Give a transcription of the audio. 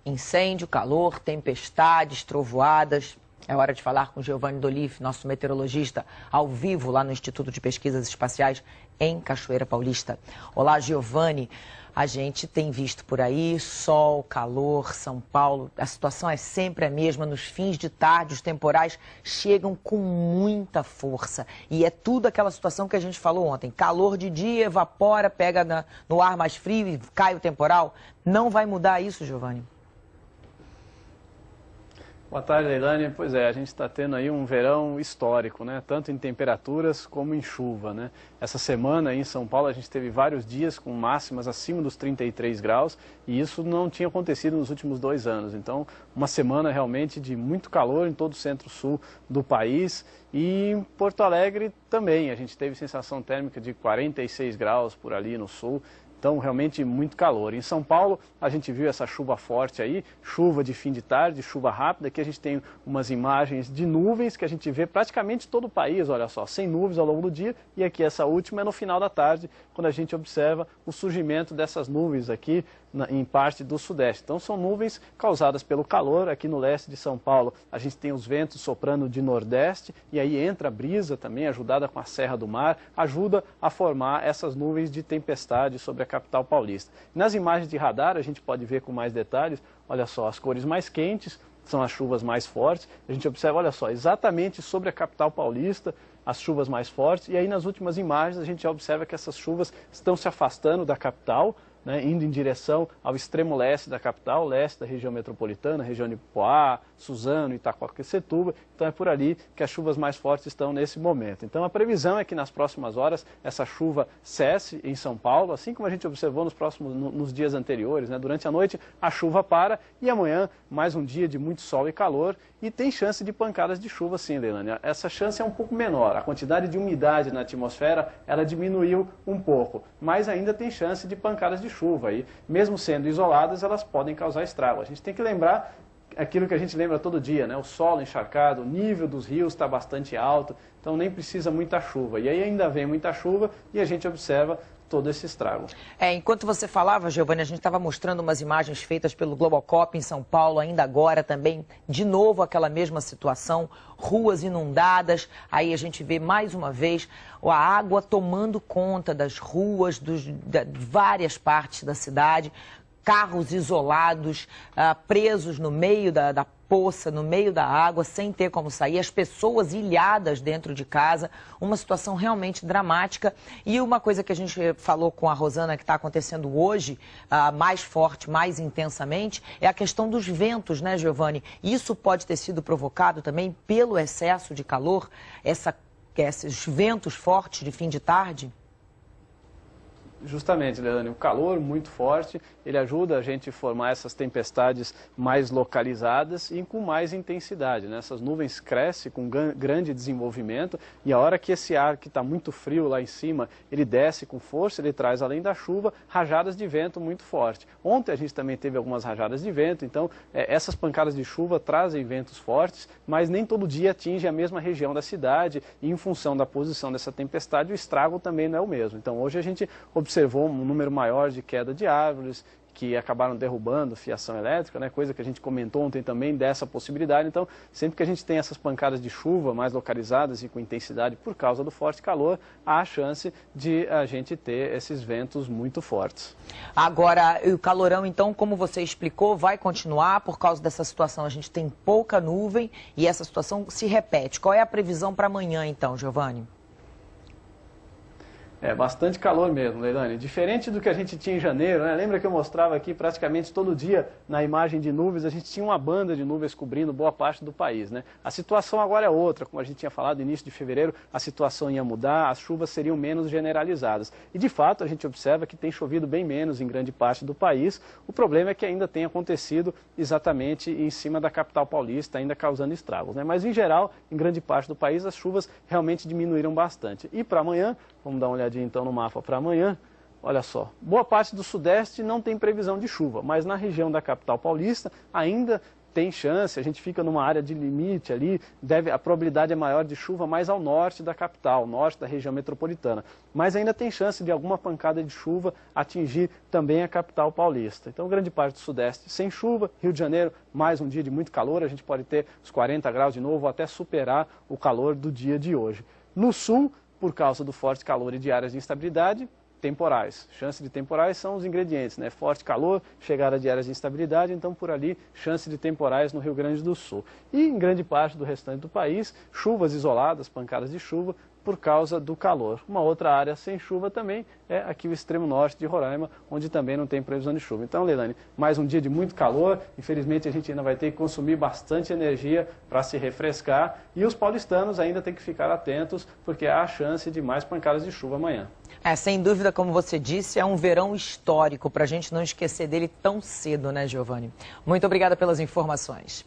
incêndio, calor, tempestades, trovoadas. É hora de falar com Giovanni Dolif, nosso meteorologista, ao vivo lá no Instituto de Pesquisas Espaciais em Cachoeira Paulista. Olá, Giovanni. A gente tem visto por aí sol, calor, São Paulo. A situação é sempre a mesma. Nos fins de tarde, os temporais chegam com muita força. E é tudo aquela situação que a gente falou ontem. Calor de dia, evapora, pega no ar mais frio e cai o temporal. Não vai mudar isso, Giovanni? Boa tarde, Leilane. Pois é, a gente está tendo aí um verão histórico, né? Tanto em temperaturas como em chuva, né? Essa semana aí em São Paulo a gente teve vários dias com máximas acima dos 33 graus e isso não tinha acontecido nos últimos 2 anos. Então, uma semana realmente de muito calor em todo o centro-sul do país e em Porto Alegre também. A gente teve sensação térmica de 46 graus por ali no sul. Então, realmente muito calor. Em São Paulo, a gente viu essa chuva forte aí, chuva de fim de tarde, chuva rápida. Aqui a gente tem umas imagens de nuvens que a gente vê praticamente todo o país, olha só, sem nuvens ao longo do dia. E aqui essa última é no final da tarde, quando a gente observa o surgimento dessas nuvens aqui em parte do sudeste. Então, são nuvens causadas pelo calor. Aqui no leste de São Paulo, a gente tem os ventos soprando de nordeste e aí entra a brisa também, ajudada com a Serra do Mar, ajuda a formar essas nuvens de tempestade sobre a capital paulista. Nas imagens de radar, a gente pode ver com mais detalhes, olha só, as cores mais quentes são as chuvas mais fortes. A gente observa, olha só, exatamente sobre a capital paulista, as chuvas mais fortes. E aí, nas últimas imagens, a gente já observa que essas chuvas estão se afastando da capital, né, indo em direção ao extremo leste da capital, leste da região metropolitana, região de Poá, Suzano, Itaquaquecetuba. Então é por ali que as chuvas mais fortes estão nesse momento. Então a previsão é que nas próximas horas essa chuva cesse em São Paulo, assim como a gente observou nos dias anteriores, né? Durante a noite a chuva para e amanhã mais um dia de muito sol e calor e tem chance de pancadas de chuva sim, Leilane. Essa chance é um pouco menor, a quantidade de umidade na atmosfera ela diminuiu um pouco, mas ainda tem chance de pancadas de chuva e mesmo sendo isoladas elas podem causar estrago. A gente tem que lembrar aquilo que a gente lembra todo dia, né? O solo encharcado, o nível dos rios está bastante alto, então nem precisa muita chuva. E aí ainda vem muita chuva e a gente observa todo esse estrago. Enquanto você falava, Giovanni, a gente estava mostrando umas imagens feitas pelo Globocop em São Paulo, ainda agora também, de novo aquela mesma situação, ruas inundadas, aí a gente vê mais uma vez a água tomando conta das ruas, de várias partes da cidade, carros isolados, presos no meio da poça, no meio da água, sem ter como sair, as pessoas ilhadas dentro de casa, uma situação realmente dramática. E uma coisa que a gente falou com a Rosana que está acontecendo hoje, mais forte, mais intensamente, é a questão dos ventos, né, Giovanni? Isso pode ter sido provocado também pelo excesso de calor, esses ventos fortes de fim de tarde? Justamente, Leilane, o calor muito forte, ele ajuda a gente a formar essas tempestades mais localizadas e com mais intensidade, né? Essas nuvens crescem com grande desenvolvimento e a hora que esse ar que está muito frio lá em cima, ele desce com força, ele traz além da chuva, rajadas de vento muito forte. Ontem a gente também teve algumas rajadas de vento, então essas pancadas de chuva trazem ventos fortes, mas nem todo dia atinge a mesma região da cidade e em função da posição dessa tempestade o estrago também não é o mesmo. Então hoje a gente observou um número maior de queda de árvores que acabaram derrubando fiação elétrica, né? Coisa que a gente comentou ontem também dessa possibilidade. Então, sempre que a gente tem essas pancadas de chuva mais localizadas e com intensidade por causa do forte calor, há a chance de a gente ter esses ventos muito fortes. Agora, o calorão, então, como você explicou, vai continuar por causa dessa situação. A gente tem pouca nuvem e essa situação se repete. Qual é a previsão para amanhã, então, Giovanni? É bastante calor mesmo, Leilane. Diferente do que a gente tinha em janeiro, né? Lembra que eu mostrava aqui praticamente todo dia na imagem de nuvens, a gente tinha uma banda de nuvens cobrindo boa parte do país, né? A situação agora é outra, como a gente tinha falado no início de fevereiro, a situação ia mudar, as chuvas seriam menos generalizadas. E de fato a gente observa que tem chovido bem menos em grande parte do país. O problema é que ainda tem acontecido exatamente em cima da capital paulista, ainda causando estragos, né? Mas em geral, em grande parte do país, as chuvas realmente diminuíram bastante. E para amanhã, vamos dar uma olhadinha então no mapa para amanhã, olha só, boa parte do sudeste não tem previsão de chuva, mas na região da capital paulista ainda tem chance, a gente fica numa área de limite ali, a probabilidade é maior de chuva mais ao norte da capital, norte da região metropolitana. Mas ainda tem chance de alguma pancada de chuva atingir também a capital paulista. Então, grande parte do sudeste sem chuva, Rio de Janeiro, mais um dia de muito calor, a gente pode ter os 40 graus de novo, ou até superar o calor do dia de hoje. No sul, por causa do forte calor e de áreas de instabilidade, temporais. Chance de temporais são os ingredientes, né? Forte calor, chegada de áreas de instabilidade, então por ali, chance de temporais no Rio Grande do Sul. E em grande parte do restante do país, chuvas isoladas, pancadas de chuva, por causa do calor. Uma outra área sem chuva também é aqui o extremo norte de Roraima, onde também não tem previsão de chuva. Então, Leilani, mais um dia de muito calor, infelizmente a gente ainda vai ter que consumir bastante energia para se refrescar e os paulistanos ainda têm que ficar atentos, porque há a chance de mais pancadas de chuva amanhã. Sem dúvida, como você disse, é um verão histórico, para a gente não esquecer dele tão cedo, né, Giovani? Muito obrigada pelas informações.